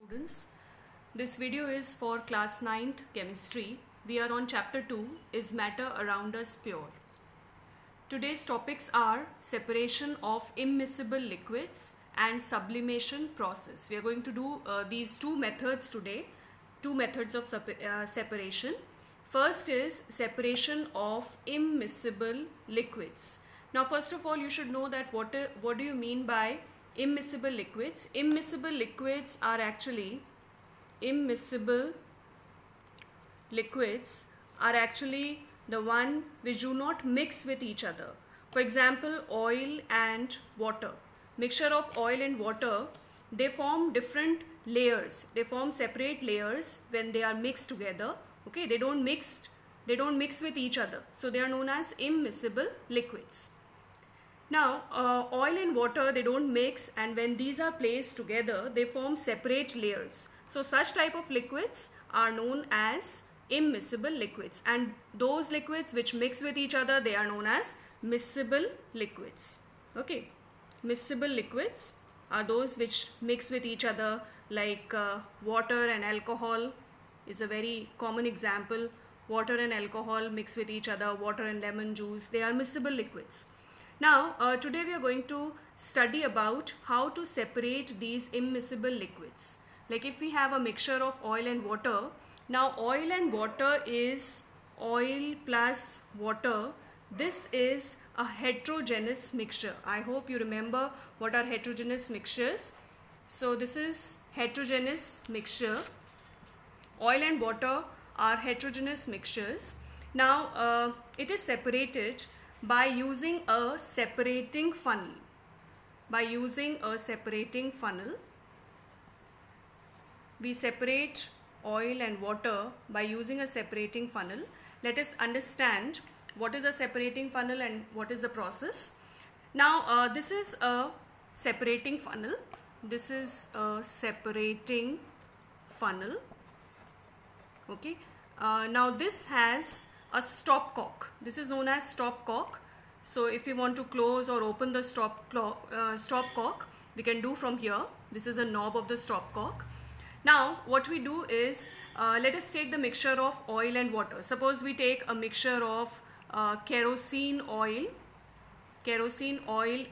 Students, this video is for class 9th chemistry. We are on chapter 2, Is Matter Around Us Pure? Today's topics are separation of immiscible liquids and sublimation process. We are going to do these two methods today, two methods of separation. First is separation of immiscible liquids. Now first of all you should know that what do you mean by immiscible liquids? Immiscible liquids are actually the one which do not mix with each other. For example, oil and water. Mixture of oil and water, they form different layers. They form separate layers when they are mixed together. Okay, they don't mix with each other. So they are known as immiscible liquids. Now, oil and water, they don't mix, and when these are placed together, they form separate layers. So such type of liquids are known as immiscible liquids, and those liquids which mix with each other, they are known as miscible liquids. Okay, miscible liquids are those which mix with each other, like water and alcohol is a very common example. Water and alcohol mix with each other, water and lemon juice, they are miscible liquids. Now, today we are going to study about how to separate these immiscible liquids. Like if we have a mixture of oil and water, now oil and water is oil plus water. This is a heterogeneous mixture. I hope you remember what are heterogeneous mixtures. So this is heterogeneous mixture. Oil and water are heterogeneous mixtures. Now, it is separated by using a separating funnel. We separate oil and water by using a separating funnel. Let us understand what is a separating funnel and what is the process. Now, this is a separating funnel. Okay. Now this has a stopcock. This is known as stopcock. So if you want to close or open the stopcock, we can do from here. This is a knob of the stopcock. Now what we do is, let us take the mixture of oil and water. Suppose we take a mixture of kerosene oil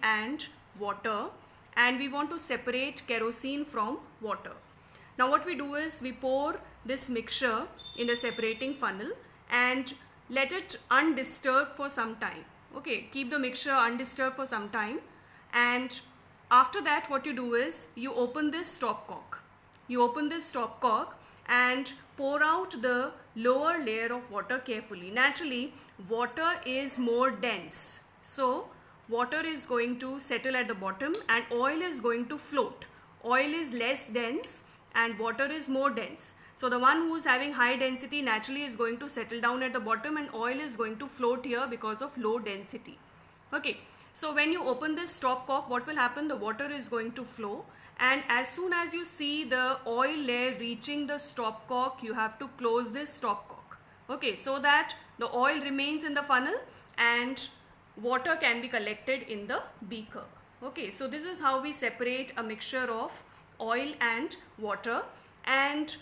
and water, and we want to separate kerosene from water. Now what we do is, we pour this mixture in the separating funnel and let it undisturbed for some time. Okay, keep the mixture undisturbed for some time, and after that what you do is, you open this stopcock and pour out the lower layer of water carefully. Naturally, water is more dense, so water is going to settle at the bottom and oil is going to float. Oil is less dense and water is more dense. So the one who is having high density naturally is going to settle down at the bottom, and oil is going to float here because of low density. Okay, so when you open this stopcock, what will happen? The water is going to flow, and as soon as you see the oil layer reaching the stopcock, you have to close this stopcock. Okay, so that the oil remains in the funnel and water can be collected in the beaker. Okay, so this is how we separate a mixture of oil and water. And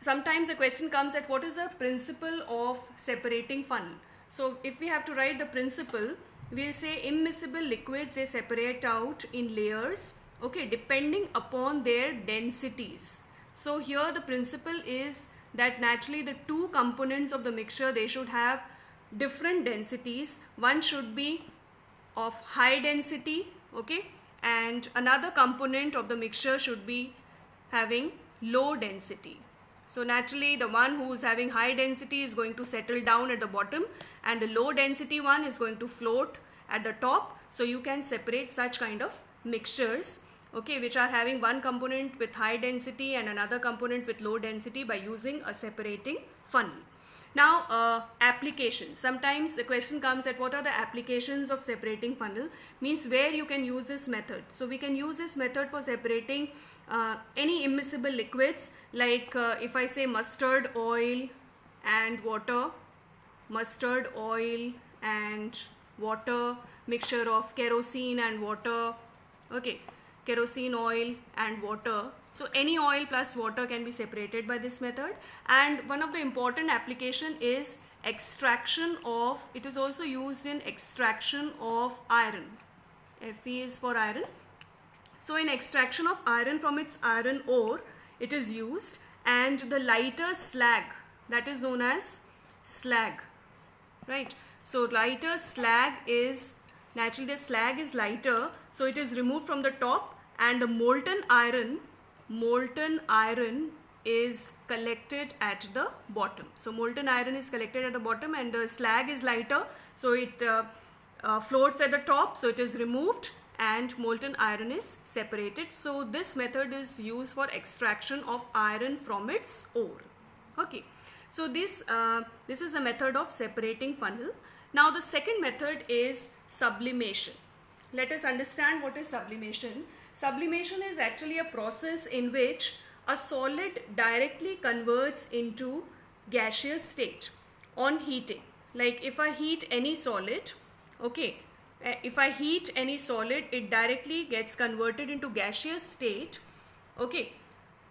sometimes a question comes at what is the principle of separating funnel. So if we have to write the principle, we will say immiscible liquids, they separate out in layers, okay, depending upon their densities. So here the principle is that naturally the two components of the mixture, they should have different densities. One should be of high density, okay, and another component of the mixture should be having low density. So naturally the one who is having high density is going to settle down at the bottom, and the low density one is going to float at the top. So you can separate such kind of mixtures, okay, which are having one component with high density and another component with low density, by using a separating funnel. Now applications. Sometimes the question comes at what are the applications of separating funnel, means where you can use this method. So we can use this method for separating any immiscible liquids, like if I say mustard oil and water, mixture of kerosene and water, okay, kerosene oil and water, So any oil plus water can be separated by this method. And one of the important application is extraction of, it is also used in extraction of iron. Fe is for iron. So in extraction of iron from its iron ore, it is used, and the lighter slag, that is known as slag, right? So lighter slag is, naturally the slag is lighter, so it is removed from the top, and the molten iron is collected at the bottom. So molten iron is collected at the bottom, and the slag is lighter, so it floats at the top, so it is removed and molten iron is separated. So this method is used for extraction of iron from its ore. Okay, so this is a method of separating funnel. Now the second method is sublimation. Let us understand what is sublimation. Sublimation is actually a process in which a solid directly converts into gaseous state on heating. Like if I heat any solid, okay, if I heat any solid, it directly gets converted into gaseous state, okay,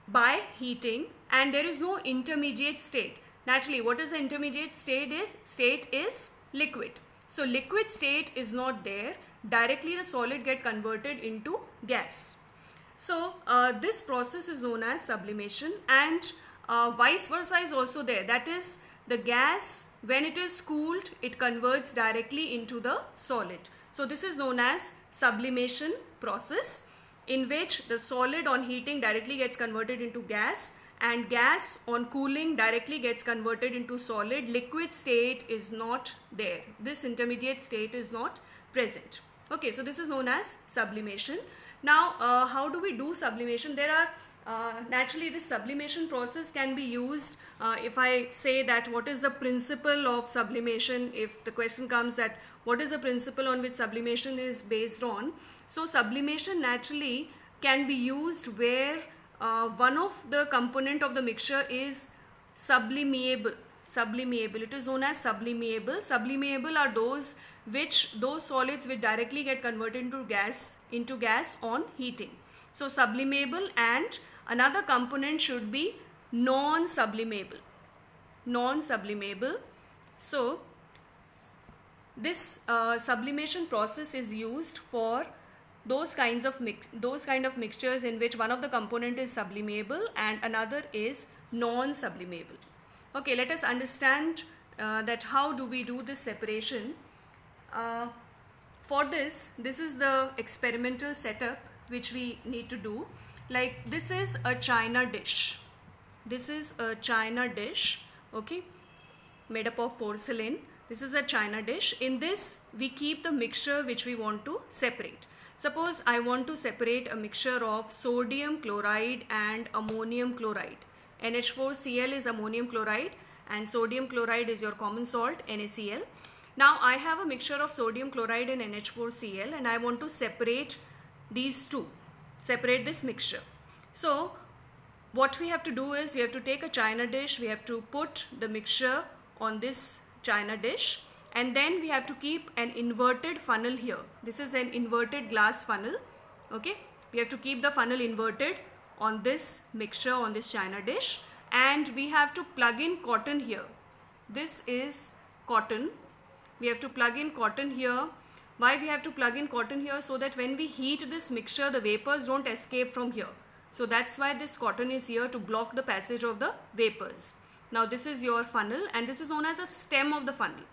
by heating, and there is no intermediate state. Naturally, what is the intermediate state is? State is liquid. So liquid state is not there. Directly the solid get converted into gas. So this process is known as sublimation, and vice versa is also there. That is, the gas, when it is cooled, it converts directly into the solid. So this is known as sublimation process, in which the solid on heating directly gets converted into gas, and gas on cooling directly gets converted into solid. Liquid state is not there. This intermediate state is not present. Okay, so this is known as sublimation. Now, how do we do sublimation? There are naturally, this sublimation process can be used. If I say that what is the principle of sublimation, if the question comes that what is the principle on which sublimation is based on, so sublimation naturally can be used where one of the component of the mixture is sublimeable. It is known as sublimeable. Sublimeable are those solids which directly get converted into gas on heating. So sublimable, and another component should be non-sublimable. So this sublimation process is used for those kind of mixtures in which one of the component is sublimable and another is non-sublimable. Okay, let us understand that how do we do this separation. For this is the experimental setup which we need to do. Like this is a china dish. Okay, made up of porcelain. This is a china dish. In this we keep the mixture which we want to separate. Suppose I want to separate a mixture of sodium chloride and ammonium chloride. NH4Cl is ammonium chloride and sodium chloride is your common salt, NaCl. Now I have a mixture of sodium chloride and NH4Cl, and I want to separate these two, separate this mixture. So what we have to do is we have to take a china dish, we have to put the mixture on this china dish, and then we have to keep an inverted funnel here. This is an inverted glass funnel. Okay, we have to keep the funnel inverted on this mixture, on this china dish, and we have to plug in cotton here. This is cotton. We have to plug in cotton here. Why we have to plug in cotton here? So that when we heat this mixture, the vapors don't escape from here. So that's why this cotton is here, to block the passage of the vapors. Now this is your funnel, and this is known as a stem of the funnel.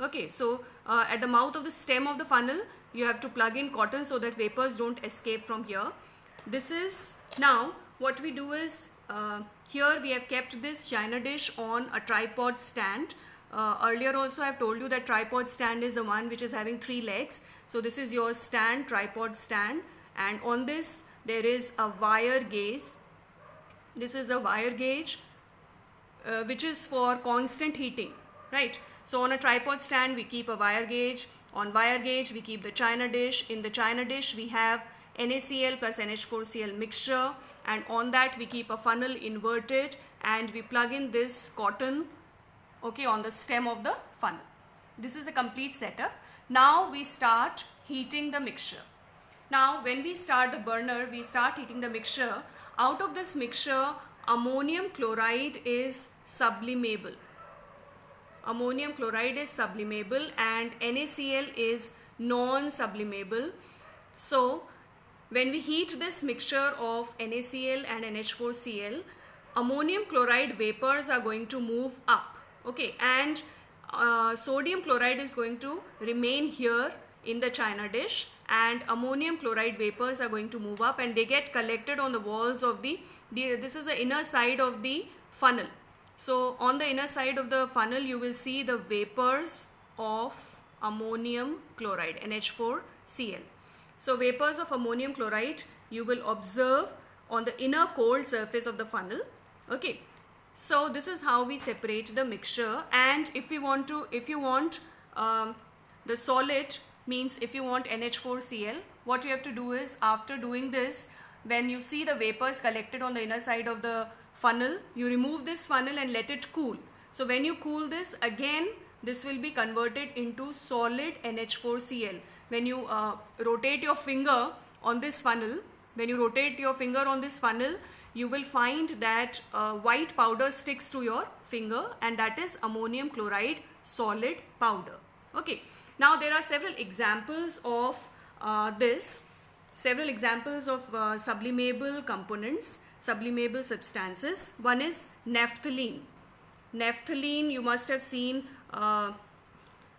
Okay, so at the mouth of the stem of the funnel, you have to plug in cotton so that vapors don't escape from here. This is, now what we do is, here we have kept this china dish on a tripod stand. Earlier also I have told you that tripod stand is the one which is having 3 legs. So this is your stand, tripod stand, and on this there is a wire gauge. This is a wire gauge which is for constant heating, right? So on a tripod stand we keep a wire gauge. On wire gauge we keep the china dish. In the china dish we have NaCl plus NH4Cl mixture, and on that we keep a funnel inverted, and we plug in this cotton, okay, on the stem of the funnel. This is a complete setup. Now we start heating the mixture. Now when we start the burner, we start heating the mixture. out of this mixture, ammonium chloride is sublimable. Ammonium chloride is sublimable and NaCl is non-sublimable. So when we heat this mixture of NaCl and NH4Cl, ammonium chloride vapors are going to move up, okay, and sodium chloride is going to remain here in the china dish, and ammonium chloride vapors are going to move up and they get collected on the walls of this is the inner side of the funnel. So on the inner side of the funnel you will see the vapors of ammonium chloride, NH4Cl. So vapors of ammonium chloride you will observe on the inner cold surface of the funnel, okay. So this is how we separate the mixture. And if you want the solid, means if you want NH4Cl, what you have to do is, after doing this, when you see the vapors collected on the inner side of the funnel, you remove this funnel and let it cool. So when you cool this, again this will be converted into solid NH4Cl. When you rotate your finger on this funnel, you will find that white powder sticks to your finger, and that is ammonium chloride solid powder, okay. Now there are several examples of sublimable components, sublimable substances. One is naphthalene. Naphthalene, you must have seen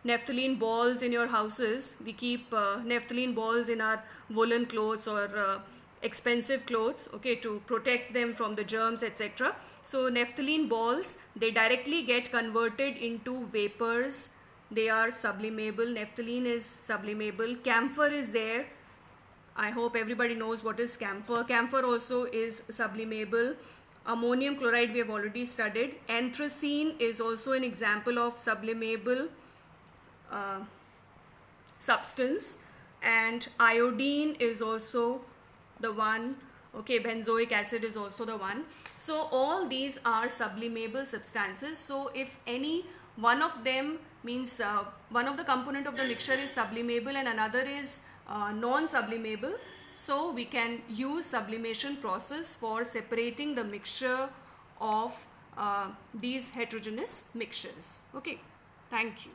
naphthalene balls in your houses. We keep naphthalene balls in our woolen clothes or expensive clothes, okay, to protect them from the germs, etc. So naphthalene balls, they directly get converted into vapors. They are sublimable. Naphthalene is sublimable. Camphor is there. I hope everybody knows what is camphor. Camphor also is sublimable. Ammonium chloride we have already studied. Anthracene is also an example of sublimable substance, and iodine is also the one, okay. Benzoic acid is also the one. So all these are sublimable substances. So if any one of them, means one of the component of the mixture is sublimable and another is non-sublimable, so we can use sublimation process for separating the mixture of these heterogeneous mixtures, okay. Thank you.